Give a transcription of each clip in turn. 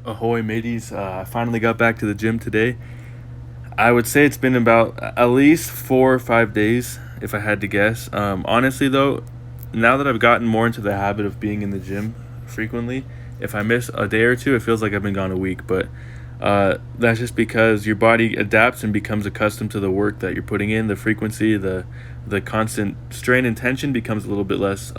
Ahoy, mateys. I finally got back to the gym today. I would say it's been about at least 4 or 5 days, if I had to guess. Honestly, though, now that I've gotten more into the habit of being in the gym frequently, if I miss a day or two, it feels like I've been gone a week. But that's just because your body adapts and becomes accustomed to the work that you're putting in, the frequency, the constant strain and tension becomes a little bit less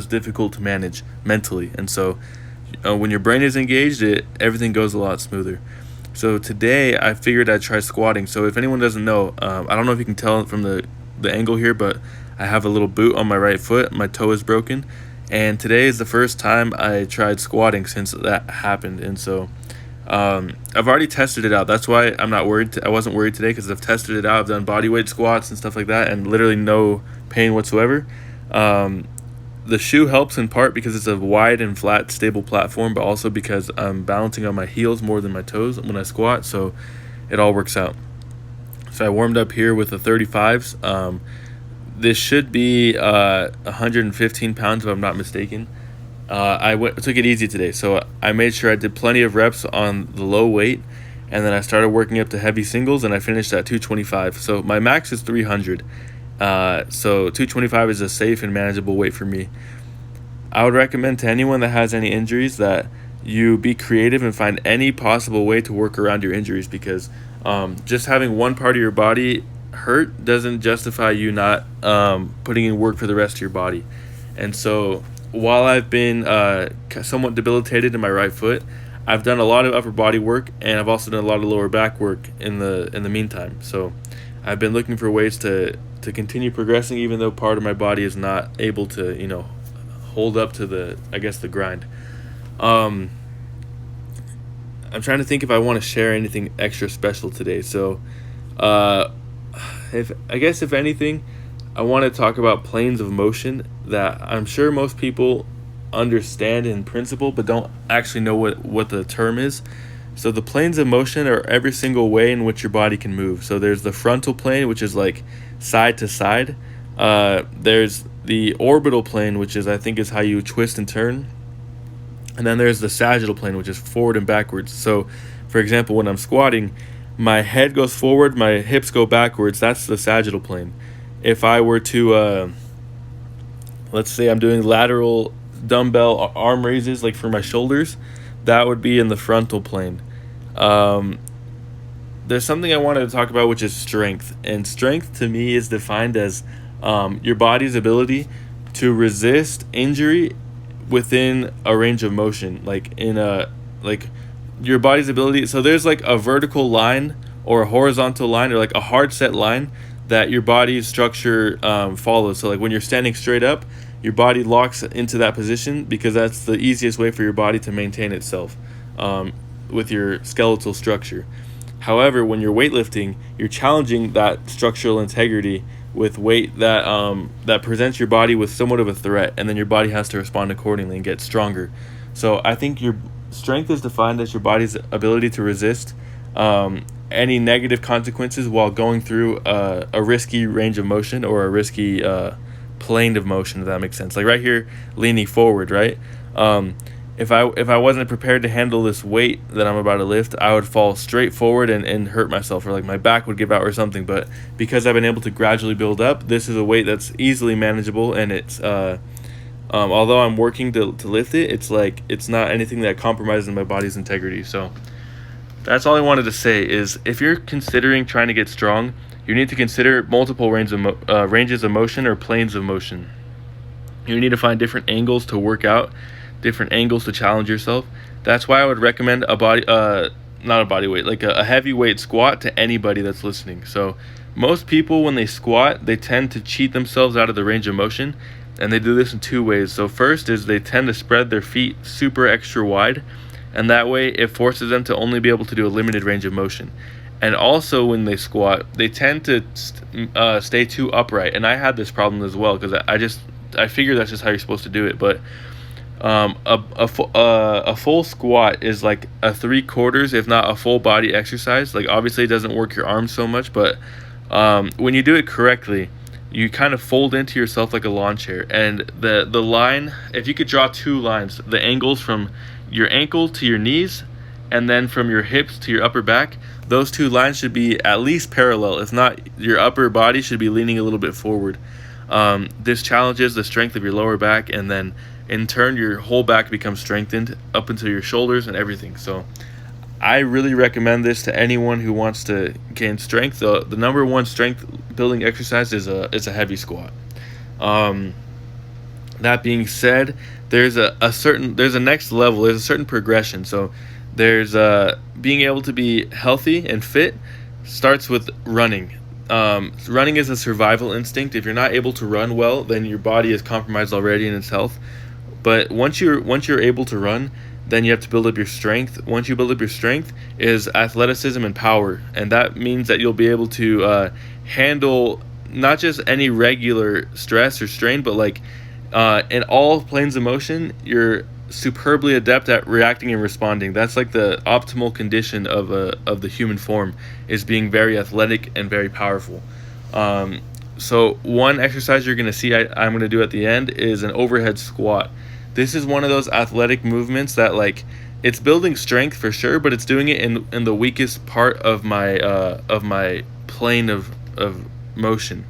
difficult to manage mentally, and so when your brain is engaged, everything goes a lot smoother. So today I figured I'd try squatting. So if anyone doesn't know, I don't know if you can tell from the angle here, but I have a little boot on my right foot. My toe is broken, and today is the first time I tried squatting since that happened. And so I've already tested it out. That's why I'm not worried. I wasn't worried today because I've tested it out. I've done body weight squats and stuff like that, and literally no pain whatsoever. The shoe helps in part because it's a wide and flat, stable platform, but also because I'm balancing on my heels more than my toes when I squat, so it all works out. So I warmed up here with the 35s. This should be 115 pounds if I'm not mistaken. Took it easy today, so I made sure I did plenty of reps on the low weight, and then I started working up to heavy singles, and I finished at 225. So my max is 300. So 225 is a safe and manageable weight for me. I would recommend to anyone that has any injuries that you be creative and find any possible way to work around your injuries, because just having one part of your body hurt doesn't justify you not putting in work for the rest of your body. And so while I've been somewhat debilitated in my right foot, I've done a lot of upper body work, and I've also done a lot of lower back work in the meantime. So I've been looking for ways to continue progressing, even though part of my body is not able to, hold up to the grind. I'm trying to think if I want to share anything extra special today. So, if anything, I want to talk about planes of motion that I'm sure most people understand in principle, but don't actually know what the term is. So the planes of motion are every single way in which your body can move. So there's the frontal plane, which is like side to side. There's the orbital plane, which is, I think, is how you twist and turn. And then there's the sagittal plane, which is forward and backwards. So, for example, when I'm squatting, my head goes forward, my hips go backwards. That's the sagittal plane. If I were to, let's say I'm doing lateral dumbbell arm raises, like for my shoulders, that would be in the frontal plane. There's something I wanted to talk about, which is strength. And strength to me is defined as your body's ability to resist injury within a range of motion, like your body's ability. So there's like a vertical line or a horizontal line, or like a hard set line that your body's structure follows. So like when you're standing straight up, your body locks into that position because that's the easiest way for your body to maintain itself with your skeletal structure. However, when you're weightlifting, you're challenging that structural integrity with weight that presents your body with somewhat of a threat, and then your body has to respond accordingly and get stronger. So I think your strength is defined as your body's ability to resist any negative consequences while going through a risky range of motion, or a risky plane of motion, if that makes sense. Like right here, leaning forward, right? If I wasn't prepared to handle this weight that I'm about to lift, I would fall straight forward and hurt myself, or like my back would give out or something. But because I've been able to gradually build up, this is a weight that's easily manageable, and it's although I'm working to lift it, it's not anything that compromises my body's integrity. So that's all I wanted to say is, if you're considering trying to get strong, you need to consider multiple ranges of motion, or planes of motion. You need to find different angles to work out, different angles to challenge yourself. That's why I would recommend not a body weight, like a heavyweight squat to anybody that's listening. So most people, when they squat, they tend to cheat themselves out of the range of motion, and they do this in two ways. So first is they tend to spread their feet super extra wide, and that way it forces them to only be able to do a limited range of motion. And also when they squat, they tend to stay too upright. And I had this problem as well, because I figure that's just how you're supposed to do it. But a full squat is like a 3/4, if not a full body exercise. Like obviously it doesn't work your arms so much, but when you do it correctly, you kind of fold into yourself like a lawn chair. And the line, if you could draw two lines, the angles from your ankle to your knees, and then from your hips to your upper back, those two lines should be at least parallel. If not, your upper body should be leaning a little bit forward. This challenges the strength of your lower back, and then in turn your whole back becomes strengthened up into your shoulders and everything. So I really recommend this to anyone who wants to gain strength. The number one strength building exercise is a heavy squat. That being said, there's a next level. There's a certain progression. So there's being able to be healthy and fit starts with running. Running is a survival instinct. If you're not able to run well, then your body is compromised already in its health. But once you're able to run, then you have to build up your strength. Once you build up your strength is athleticism and power, and that means that you'll be able to handle not just any regular stress or strain, but like in all planes of motion, you're superbly adept at reacting and responding. That's like the optimal condition of the human form, is being very athletic and very powerful. So one exercise you're going to see I'm going to do at the end is an overhead squat. This is one of those athletic movements that, like, it's building strength for sure, but it's doing it in the weakest part of my plane of motion.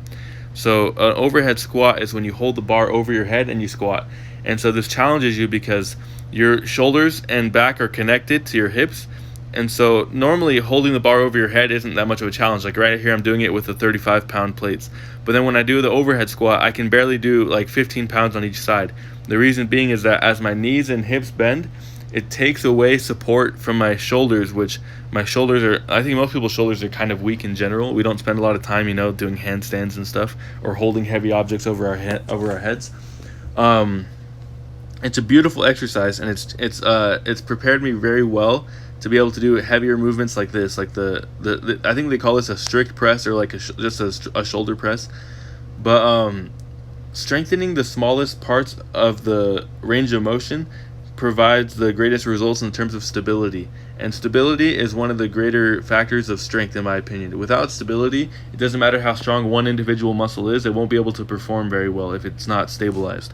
So an overhead squat is when you hold the bar over your head and you squat. And so this challenges you because your shoulders and back are connected to your hips. And so normally holding the bar over your head isn't that much of a challenge. Like right here, I'm doing it with the 35-pound plates. But then when I do the overhead squat, I can barely do like 15 pounds on each side. The reason being is that as my knees and hips bend, it takes away support from my shoulders, which my shoulders are, I think most people's shoulders are kind of weak in general. We don't spend a lot of time, doing handstands and stuff or holding heavy objects over our heads. It's a beautiful exercise, and it's prepared me very well to be able to do heavier movements like this, like the I think they call this a strict press, or like just a shoulder press. But strengthening the smallest parts of the range of motion provides the greatest results in terms of stability. And stability is one of the greater factors of strength, in my opinion. Without stability, it doesn't matter how strong one individual muscle is, it won't be able to perform very well if it's not stabilized.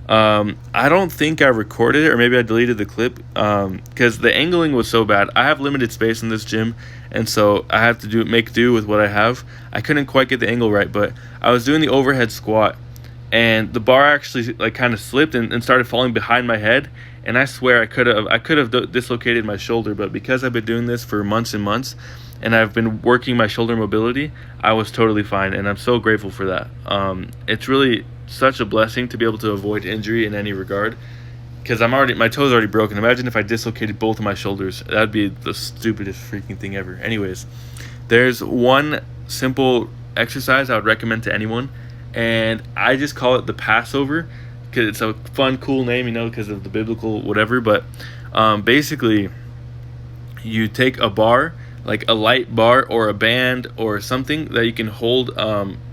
I don't think I recorded it, or maybe I deleted the clip because the angling was so bad. I have limited space in this gym, and so I have to make do with what I have. I couldn't quite get the angle right, but I was doing the overhead squat, and the bar actually like kind of slipped and started falling behind my head. And I swear I could have dislocated my shoulder, but because I've been doing this for months and months, and I've been working my shoulder mobility, I was totally fine, and I'm so grateful for that. It's really such a blessing to be able to avoid injury in any regard, because my toes are already broken. Imagine if I dislocated both of my shoulders. That'd be the stupidest freaking thing ever. Anyways, there's one simple exercise I would recommend to anyone, and I just call it the Passover, because it's a fun, cool name, because of the biblical whatever. But basically, you take a bar, like a light bar or a band or something that you can hold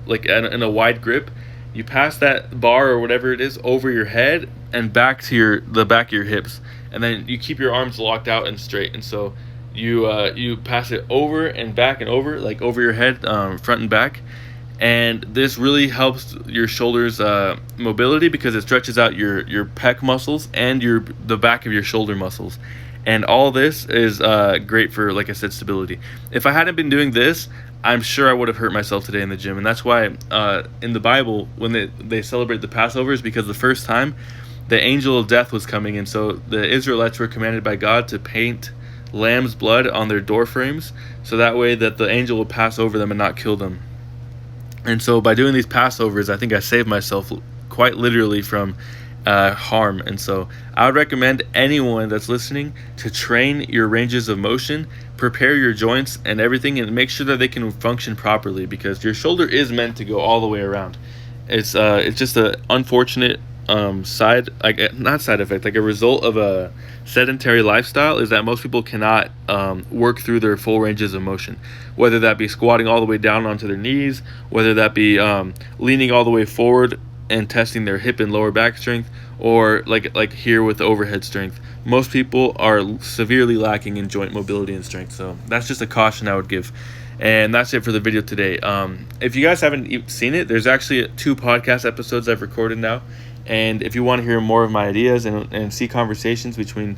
like in a wide grip. You pass that bar or whatever it is over your head and back to the back of your hips, and then you keep your arms locked out and straight. And so you pass it over and back and over, like over your head, front and back. And this really helps your shoulders mobility, because it stretches out your pec muscles and the back of your shoulder muscles. And all this is great for, like I said, stability. If I hadn't been doing this, I'm sure I would have hurt myself today in the gym. And that's why in the Bible, when they celebrate the Passover, is because the first time the angel of death was coming. And so the Israelites were commanded by God to paint lamb's blood on their door frames, so that way that the angel would pass over them and not kill them. And so by doing these Passovers, I think I saved myself quite literally from harm. And so I would recommend anyone that's listening to train your ranges of motion, prepare your joints and everything, and make sure that they can function properly, because your shoulder is meant to go all the way around. It's just an unfortunate not side effect, like a result of a sedentary lifestyle, is that most people cannot work through their full ranges of motion, whether that be squatting all the way down onto their knees, whether that be leaning all the way forward and testing their hip and lower back strength, or like here with the overhead strength. Most people are severely lacking in joint mobility and strength. So that's just a caution I would give. And that's it for the video today. If you guys haven't seen it, there's actually 2 podcast episodes I've recorded now. And if you want to hear more of my ideas and see conversations between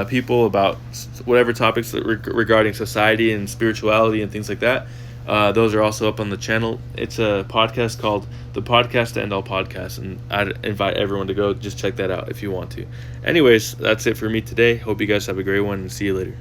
people about whatever topics regarding society and spirituality and things like that. Those are also up on the channel. It's a podcast called The Podcast to End All Podcasts, and I'd invite everyone to go just check that out if you want to. Anyways, that's it for me today. Hope you guys have a great one, and see you later.